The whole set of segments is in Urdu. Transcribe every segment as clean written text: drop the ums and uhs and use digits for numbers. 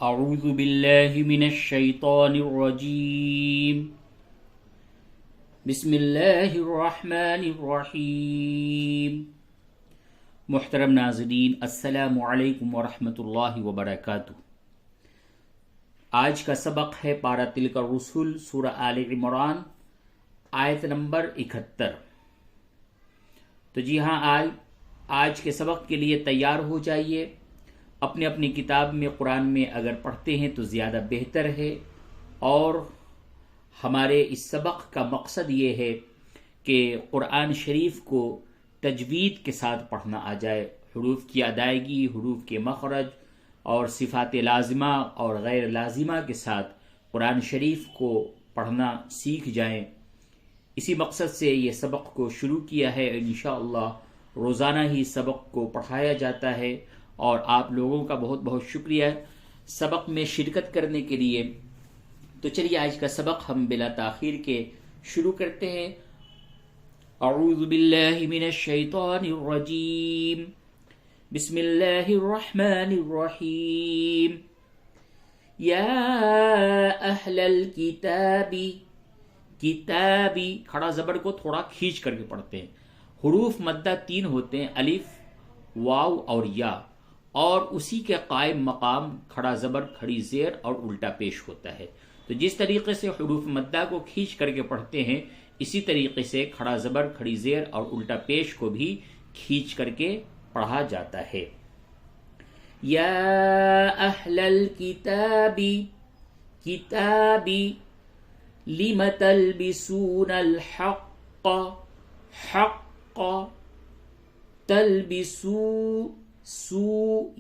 اعوذ باللہ من الشیطان الرجیم بسم اللہ الرحمن الرحیم۔ محترم ناظرین، السلام علیکم ورحمۃ اللہ وبرکاتہ۔ آج کا سبق ہے پارہ تلک الرسل، سورہ آل عمران، آیت نمبر 71۔ تو جی ہاں، آج کے سبق کے لیے تیار ہو جائیے۔ اپنی اپنی کتاب میں قرآن میں اگر پڑھتے ہیں تو زیادہ بہتر ہے، اور ہمارے اس سبق کا مقصد یہ ہے کہ قرآن شریف کو تجوید کے ساتھ پڑھنا آ جائے، حروف کی ادائیگی، حروف کے مخرج اور صفات لازمہ اور غیر لازمہ کے ساتھ قرآن شریف کو پڑھنا سیکھ جائیں۔ اسی مقصد سے یہ سبق کو شروع کیا ہے۔ انشاءاللہ روزانہ ہی سبق کو پڑھایا جاتا ہے، اور آپ لوگوں کا بہت بہت شکریہ سبق میں شرکت کرنے کے لیے۔ تو چلیے آج کا سبق ہم بلا تاخیر کے شروع کرتے ہیں۔ اعوذ باللہ من الشیطان الرجیم، بسم اللہ الرحمن الرحیم۔ یا اہل الکتاب، کتابی کھڑا زبر کو تھوڑا کھینچ کر کے پڑھتے ہیں۔ حروف مدہ 3 ہوتے ہیں، الف، واو اور یا، اور اسی کے قائم مقام کھڑا زبر، کھڑی زیر اور الٹا پیش ہوتا ہے۔ تو جس طریقے سے حروف مدہ کو کھینچ کر کے پڑھتے ہیں، اسی طریقے سے کھڑا زبر، کھڑی زیر اور الٹا پیش کو بھی کھینچ کر کے پڑھا جاتا ہے۔ یا اہل الکتاب، کتابی، لم تلبسون الحق، حق، تلبسو، سو،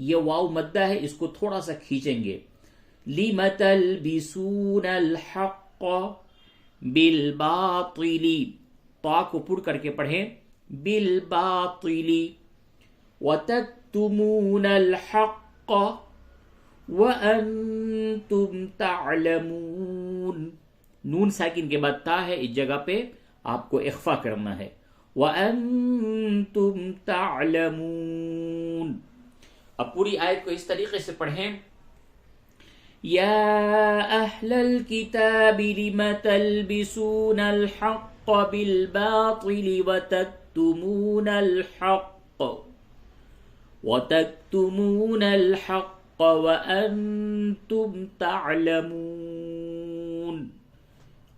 یہ واو مدہ ہے، اس کو تھوڑا سا کھینچیں گے۔ لم تلبسون الحق بالباطل، طا کو پڑھ کر کے پڑھیں، بالباطل، وتکتمون الحق وانتم تعلمون، نون ساکن کے بعد تا ہے، اس جگہ پہ آپ کو اخفا کرنا ہے، وَأَنْتُمْ تَعْلَمُونَ۔ اب پوری آیت کو اس طریقے سے پڑھیں۔ یا اہل الکتاب لم تلبسون الحق بالباطل وتکتمون الحق وانتم تعلمون۔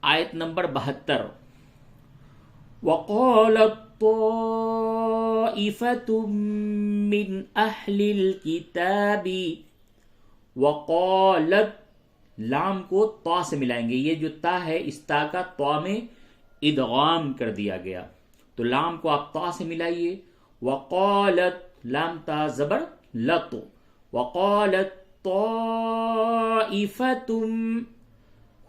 آیت نمبر 72۔ وقالت طائفة من أهل الكتاب، وقالت، لام کو تا سے ملائیں گے، یہ جو تا ہے اس تا کا تا میں ادغام کر دیا گیا، تو لام کو آپ تا سے ملائیے۔ وقالت، لام تا زبر لط، وقالت طائفة،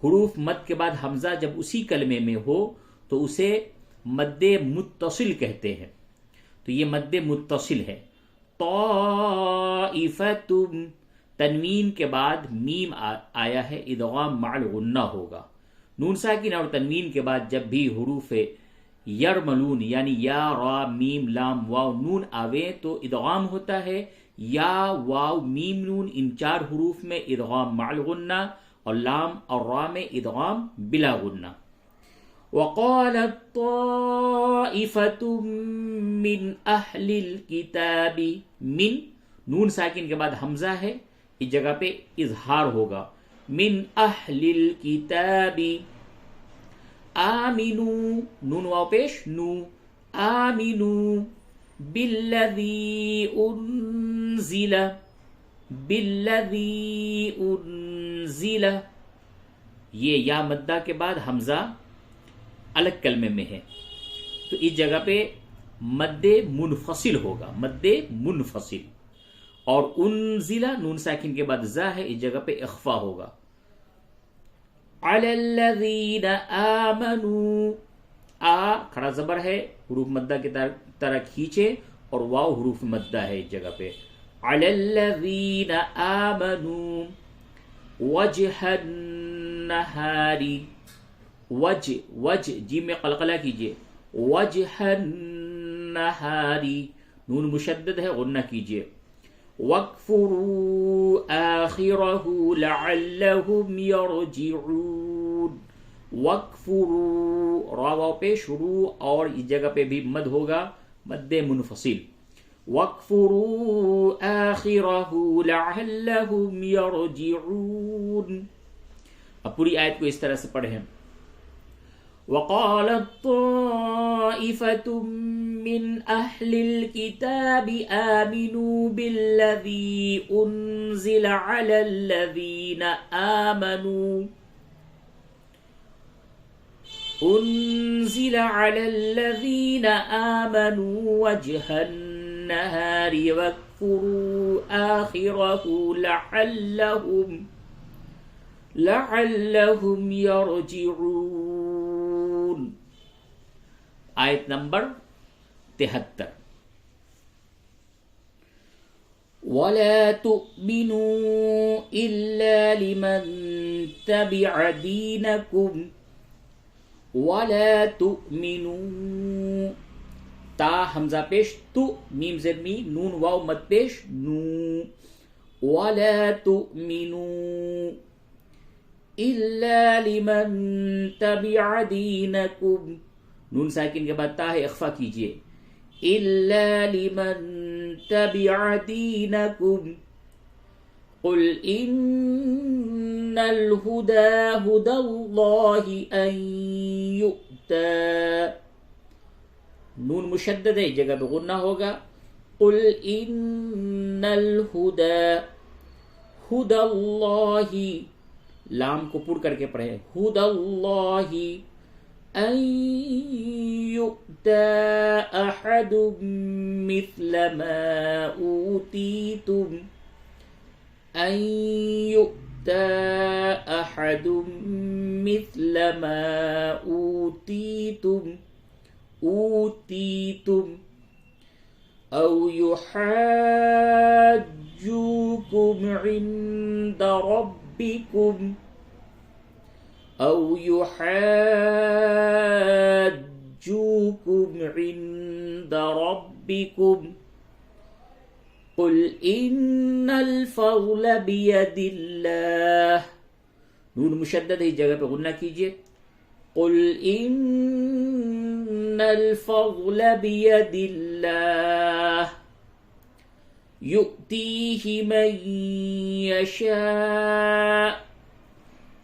حروف مد کے بعد حمزہ جب اسی کلمے میں ہو تو اسے مد متصل کہتے ہیں، تو یہ مد متصل ہے۔ طائفۃ، تنوین کے بعد میم آیا ہے، ادغام مع الغنہ ہوگا۔ نون ساکن اور تنوین کے بعد جب بھی حروف یرملون یعنی یا، را، میم، لام، واو، نون آوے تو ادغام ہوتا ہے۔ یا، واو، میم، نون، ان 4 حروف میں ادغام مع الغنہ، اور لام اور را میں ادغام بلا غنہ۔ وقالت طائفة من أهل الكتاب، من، نون ساکن کے بعد حمزہ ہے، اس جگہ پہ اظہار ہوگا، من أهل الكتاب آمنوا، نون واو پیش، نو، آمنوا بالذی انزل، بالذی انزل، یہ یا مدہ کے بعد حمزہ الگ کلمے میں ہے، تو اس جگہ پہ مد منفصل ہوگا، مد منفصل، اور انزلہ نون ساکن کے بعد زا ہے، اس جگہ پہ اخفا ہوگا۔ علی الذین آمنوا، آ کھڑا زبر ہے، حروف مدہ کی طرح کھینچے، اور واو حروف مدہ ہے اس جگہ پہ۔ علی الذین آمنوا وجہ النہار، وجہ جیم میں قلقلہ کیجئے، وجہ النہار، نون مشدد ہے، غنہ کیجئے۔ وَاكْفُرُوا آخرہ لعلہم یرجعون. وَاکْفُرُوا را واو پہ شروع اور اس جگہ پہ بھی مد ہوگا، مد منفصل. وَاکْفُرُوا آخِرَهُ لَعَلَّهُمْ يَرْجِعُونَ. اب پوری آیت کو اس طرح سے پڑھیں. وَقَالَتْ طَائِفَةٌ مِّنْ أَهْلِ الْكِتَابِ آمِنُوا بِالَّذِي أُنزِلَ عَلَى الَّذِينَ آمَنُوا وَجْهَ النَّهَارِ وَاكْفُرُوا آخِرَهُ لَعَلَّهُمْ يَرْجِعُونَ. آیت نمبر 73. وَلَا تُؤْمِنُوا إِلَّا لِمَن تَبِعَ دِينَكُمْ وَلَا تُؤْمِنُوا تا حمزہ پیش تو، میم زیر می، نون واو مد پیش نو. وَلَا تُؤْمِنُوا إِلَّا لِمَن تَبِعَ دِينَكُمْ، نون ساکن کے بعد تا ہے اخفا کیجئے. إِلَّا لِمَن تَبِعَ دِينَكُمْ قُلْ إِنَّ الْهُدَى هُدَى اللَّهِ أَن يُؤْتَى، نون مشدد ہے، جگہ پہ غنہ ہوگا. قُلْ إِنَّ الْهُدَى هُدَى اللَّهِ، لام کو پر کر کے پڑھیں. هُدَى اللَّهِ أَن يُؤْتَى أَحَدٌ مِثْلَ مَا أُوتِيتُمْ أَن يُؤْتَى أَحَدٌ مِثْلَ مَا أُوتِيتُمْ أَوْ يُحَاجُّوكُمْ عِندَ رَبِّكُمْ قُلْ إِنَّ الْفَضْلَ بِيَدِ اللَّهِ، نون مشدد ہے، جگہ پہ غنہ کیجئے. قُلْ إِنَّ الْفَضْلَ بِيَدِ اللَّهِ يُؤْتِيهِ مَن يَشَاءُ.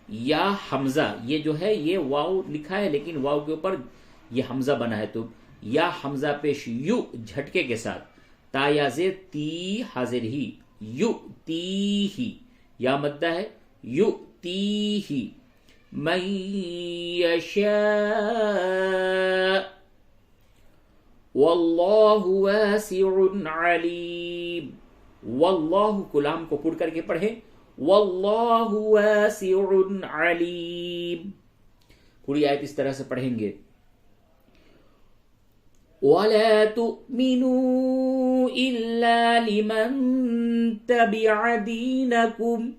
یا حمزہ یہ جو ہے یہ واو لکھا ہے لیکن واو کے اوپر یہ حمزہ بنا ہے، تو یا حمزہ پیش یو جھٹکے کے ساتھ، تا یا زیر تی حاضر ہی، یو تی ہی، یا مدہ ہے یو تی ہی. من یشاء واللہ واسع علیم. واللہ کلام کو پڑھ کر کے پڑھیں. واللہ واسع علیم. پوری آیت اس طرح سے پڑھیں گے. وَلَا تُؤْمِنُوا إِلَّا لِمَن تَبِعَ دِينَكُمْ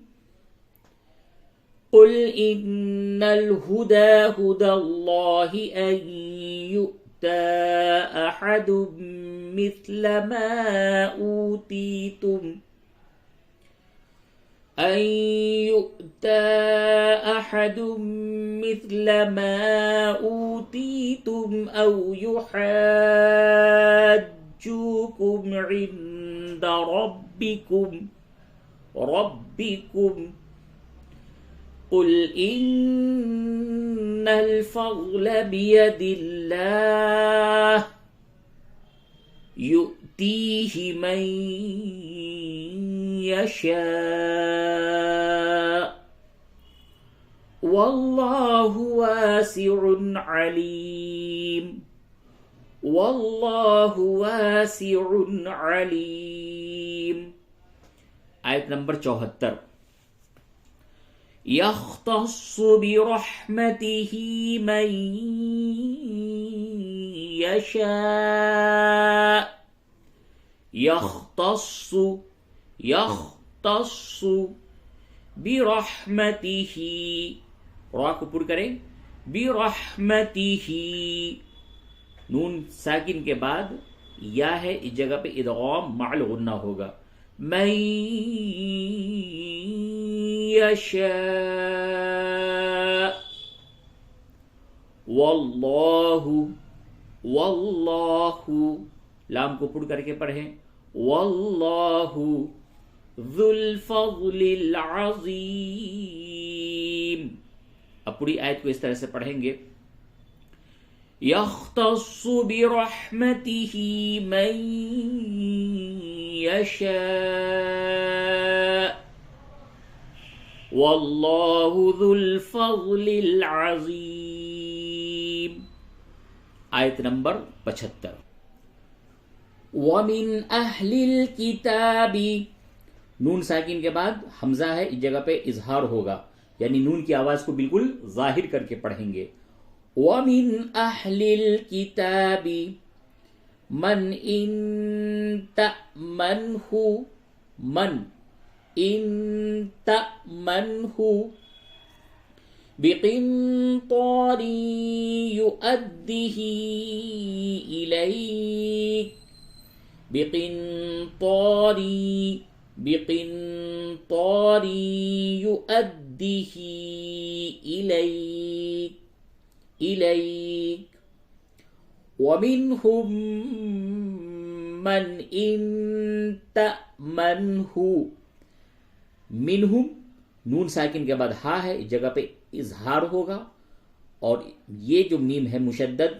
قُلْ إِنَّ الْهُدَى هُدَى اللَّهِ أَن يُؤْتَى أَحَدٌ مِثْلَ مَا أُوتِيتُمْ أَن يُؤْتَى أَحَدٌ مِثْلَ مَا أُوتِيتُمْ أَوْ يُحَاجُّوكُمْ عِندَ رَبِّكُمْ قُلْ إِنَّ الْفَضْلَ بِيَدِ اللَّهِ يُؤْتِيهِ مَن يَشَاءُ وَاللَّهُ وَاسِعٌ عَلِيمٌ. وَاللَّهُ وَاسِعٌ عَلِيمٌ. آیت نمبر 74. يَخْتَصُّ بِرَحْمَتِهِ مَن يَشَاءُ. يَخْتَصُّ بِرَحْمَتِهِ، را کو پر کریں. بِرَحْمَتِهِ، نون ساکن کے بعد یا ہے، اس جگہ پہ ادغام مع الغنہ ہوگا. من يشاء واللہ واللہ لام کو پڑھ کر کے پڑھیں واللہ ذو الفضل العظیم. اب پوری آیت کو اس طرح سے پڑھیں گے یختص برحمتہ من یشاء واللہ ذو الفضل العظیم. آیت نمبر 75. وَمِنْ أَهْلِ الْكِتَابِ نون ساکن کے بعد حمزہ ہے، اس جگہ پہ اظہار ہوگا، یعنی نون کی آواز کو بالکل ظاہر کر کے پڑھیں گے. وَمِنْ أَهْلِ الْكِتَابِ مَنْ إِن تَأْمَنْهُ مَنْ إِن تَأْمَنْهُ بِقِنْطَارٍ يُؤَدِّهِ إِلَيْكَ بِقِنْطَارٍ يُؤَدِّهِ إِلَيْكَ وَمِنْهُمْ مَنْ إِن تَأْمَنْهُ منہم نون ساکن کے بعد ہا ہے، اس جگہ پہ اظہار ہوگا، اور یہ جو میم ہے مشدد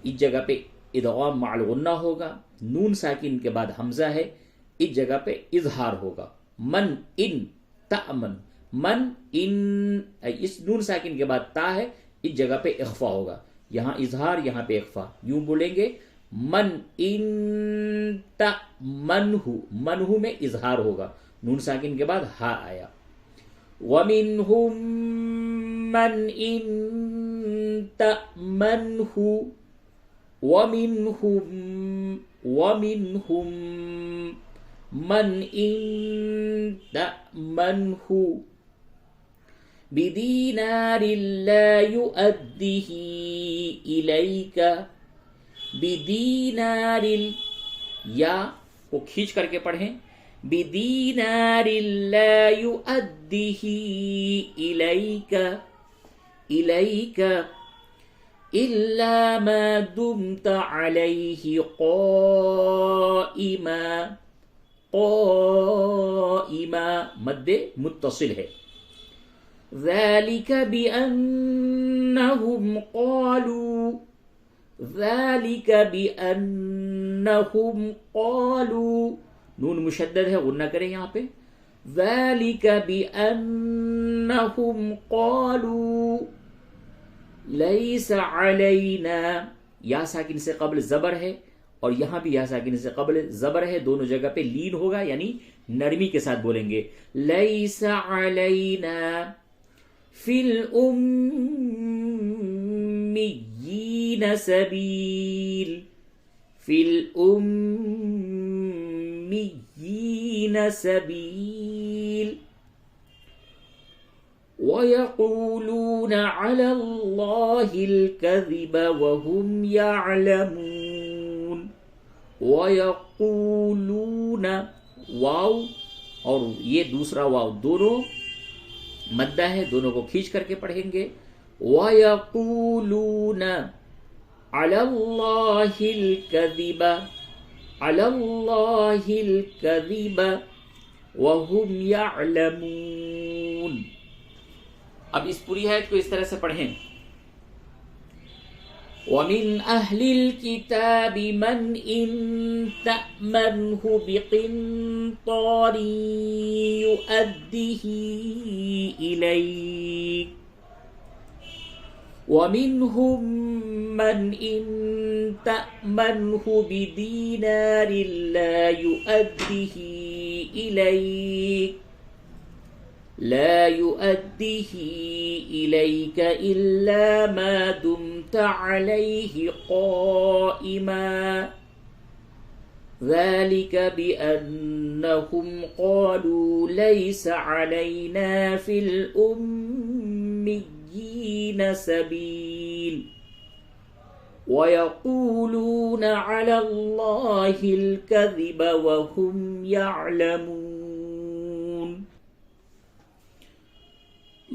اس جگہ پہ ادغام مع الغنہ ہوگا. نون ساکن کے بعد حمزہ ہے، اس جگہ پہ اظہار ہوگا. من ان تأمن من ان، اس نون ساکن کے بعد تا ہے، اس جگہ پہ اخفا ہوگا. یہاں اظہار، یہاں پہ اخفا. یوں بولیں گے من ان تأمنہ، منہ میں اظہار ہوگا، نون ساکن کے بعد ہا آیا. وَمِنْهُمْ مَنْ إِن تَأْمَنْهُ وَمِنْهُمْ مَنْ إِن تَأْمَنْهُ بِدِينَارٍ لَا يُؤَدِّهِ إِلَيْكَ بدینار، یا کو کھینچ کر کے پڑھیں بدینار لا يؤدِّهِ إِلَيْكَ إِلَّا مَا دُمْتَ عَلَيْهِ قائما مد متصل ہے. ذَلِكَ بِأَنَّهُمْ قالوا نون مشدد ہے، غنہ کریں یہاں پہ. ذَلِكَ بِأَنَّهُمْ قالوا لَيْسَ عَلَيْنَا، یا ساکن سے قبل زبر ہے، اور یہاں بھی یا ساکن سے قبل زبر ہے، دونوں جگہ پہ لین ہوگا، یعنی نرمی کے ساتھ بولیں گے. لَيْسَ عَلَيْنَا فِي الْأُمِّيِّينَ سَبِيلٌ فِي الْأُمِّيِّينَ سَبِيلٌ وَيَقُولُونَ عَلَى اللَّهِ الْكَذِبَ وَهُمْ يَعْلَمُونَ. وَيَقُولُونَ واو اور یہ دوسرا واو دونوں مدہ ہے، دونوں کو کھینچ کر کے پڑھیں گے. وَيَقُولُونَ عَلَى اللَّهِ الْكَذِبَ وَهُمْ يَعْلَمُونَ. اب اس پوری آیت کو اس طرح سے پڑھیں. وَمِنْ أَهْلِ الْكِتَابِ مَنْ إِن تَأْمَنْهُ بِقِنْطَارٍ يُؤَدِّهِ إِلَيْكَ وَمِنْهُمْ مَنْ إِن تَأْمَنْهُ بِدِينَارٍ لَا يُؤَدِّهِ إِلَيْكَ إِلَّا مَا دُمْتَ عَلَيْهِ قَائِمًا ذَلِكَ بِأَنَّهُمْ قَالُوا لَيْسَ عَلَيْنَا فِي الْأُمِّيِّينَ سَبِيلٌ وَيَقُولُونَ عَلَى اللَّهِ الْكَذِبَ وَهُمْ يَعْلَمُونَ.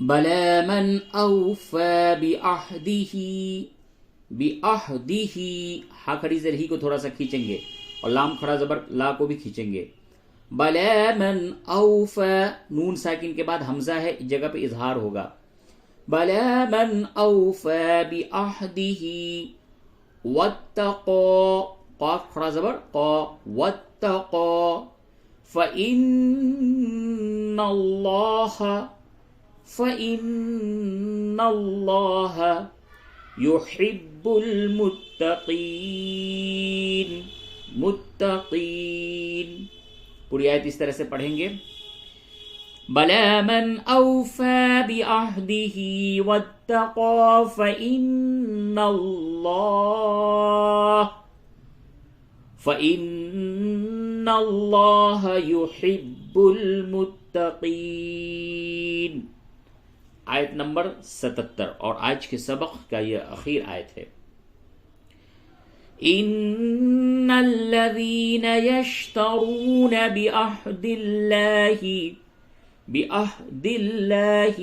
بلا من اوفى بعهده بعهده ہا کھڑی زیر ہی کو تھوڑا سا کھینچیں گے اور لام کھڑا زبر لا کو بھی کھینچیں گے. بلا من اوفى نون ساکن کے بعد حمزہ ہے اس جگہ پہ اظہار ہوگا. بلا من اوفى بعهده واتقى قاف کھڑا زبر قا واتقى فإن الله يحب المتقين. متقین پوری آیت اس طرح سے پڑھیں گے. بلا من اوفى بعهده واتقى فإن الله يحب المتقین. آیت نمبر 77 اور آج کے سبق کا یہ اخیر آیت ہے. ان الذين يشترون بعهد الله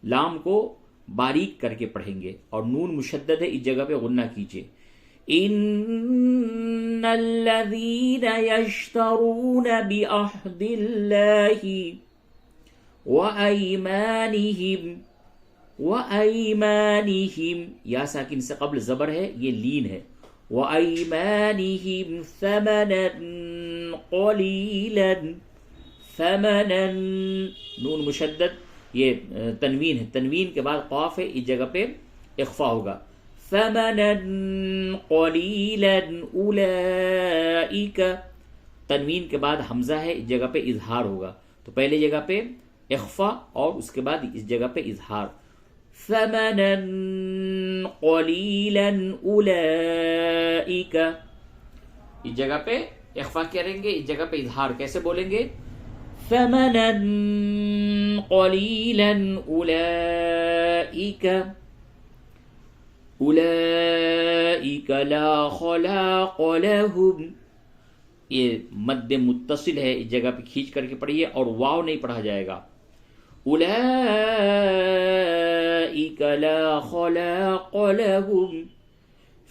لام کو باریک کر کے پڑھیں گے اور نون مشدد ہے اس جگہ پہ غنہ کیجئے. ان الذين يشترون بعهد الله وأيمانهم یا ساکن سے قبل زبر ہے یہ لین ہے. وَأَيْمَانِهِمْ ثَمَنًا قَلِيلًا ثَمَنًا نون مشدد یہ تنوین ہے، تنوین کے بعد قاف ہے اس جگہ پہ اخفا ہوگا. ثَمَنًا قَلِيلًا أُولَئِكَ تنوین کے بعد حمزہ ہے اس جگہ پہ اظہار ہوگا تو پہلے جگہ پہ اخفا اور اس کے بعد اس جگہ پہ اظہار. ثمنا قلیلا اولئک اس جگہ پہ اخفا کریں گے، اس جگہ پہ اظہار کیسے بولیں گے؟ ثمنا قلیلا اولئک لا خلاق لهم یہ مد متصل ہے اس جگہ پہ کھینچ کر کے پڑھیے اور واو نہیں پڑھا جائے گا. اولئک لا خلاق لهم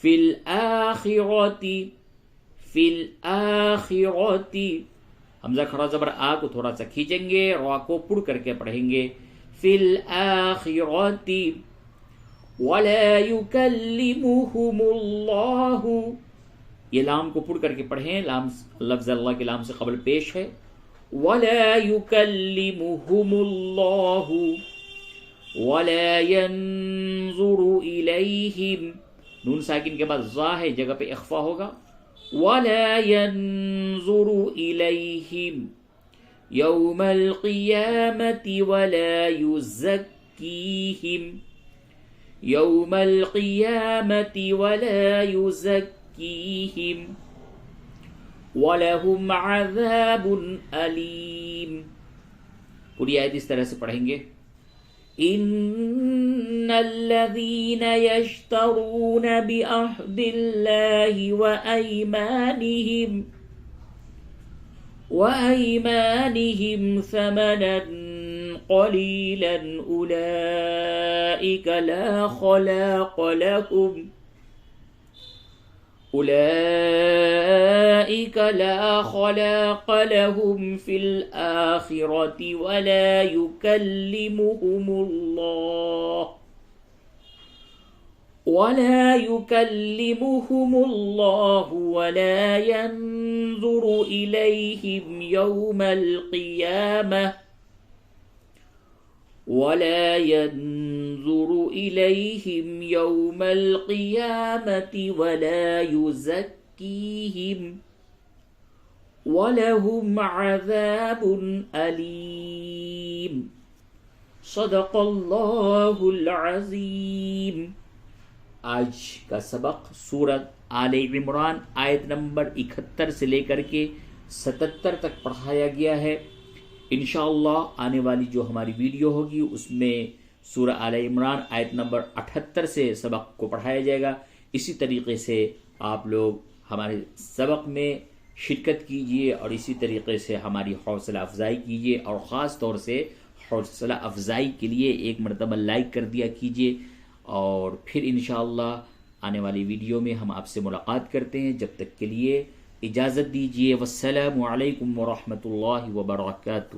فی الآخرۃ حمزہ کھڑا زبر آ کو تھوڑا سا کھینچیں گے، را کو پڑ کر کے پڑھیں گے. فی الآخرۃ ولا یکلمہم اللہ یہ لام کو پڑھ کر کے پڑھیں، لام لفظ اللہ کے لام سے قبل پیش ہے. وَلَا يُكَلِّمُهُمُ اللَّهُ وَلَا يَنظُرُ إِلَيْهِمْ نون ساکن کے بعد ظا ہے جگہ پہ اخفا ہوگا. وَلَا يَنظُرُ إِلَيْهِمْ يَوْمَ الْقِيَامَةِ وَلَا يُزَكِّيهِمْ يَوْمَ الْقِيَامَةِ وَلَا يُزَكِّيهِمْ وَلَهُمْ عَذَابٌ أَلِيمٌ پوری آیت اس طرح سے پڑھیں گے. إِنَّ الَّذِينَ يَشْتَرُونَ بِعَهْدِ اللَّهِ وَأَيْمَانِهِمْ ثَمَنًا قَلِيلًا أُولَئِكَ لا خلاق لهم أولئك لا خلاق لهم في الآخرة ولا يكلمهم الله ولا ينظر إليهم يوم القيامة ولا ينظر إليهم يوم القيامة ولا يزكيهم ولهم عذاب أليم صدق الله العظيم. آج کا سبق سورت آل عمران آیت نمبر 71 سے لے کر کے 77 تک پڑھایا گیا ہے. انشاءاللہ آنے والی جو ہماری ویڈیو ہوگی اس میں سورہ آل عمران آیت نمبر 78 سے سبق کو پڑھایا جائے گا. اسی طریقے سے آپ لوگ ہمارے سبق میں شرکت کیجئے اور اسی طریقے سے ہماری حوصلہ افزائی کیجئے اور خاص طور سے حوصلہ افزائی کے لیے ایک مرتبہ لائک کر دیا کیجیے، اور پھر انشاءاللہ آنے والی ویڈیو میں ہم آپ سے ملاقات کرتے ہیں۔ جب تک کے لیے اجازت دیجیے، والسلام علیکم ورحمۃ اللہ وبرکاتہ۔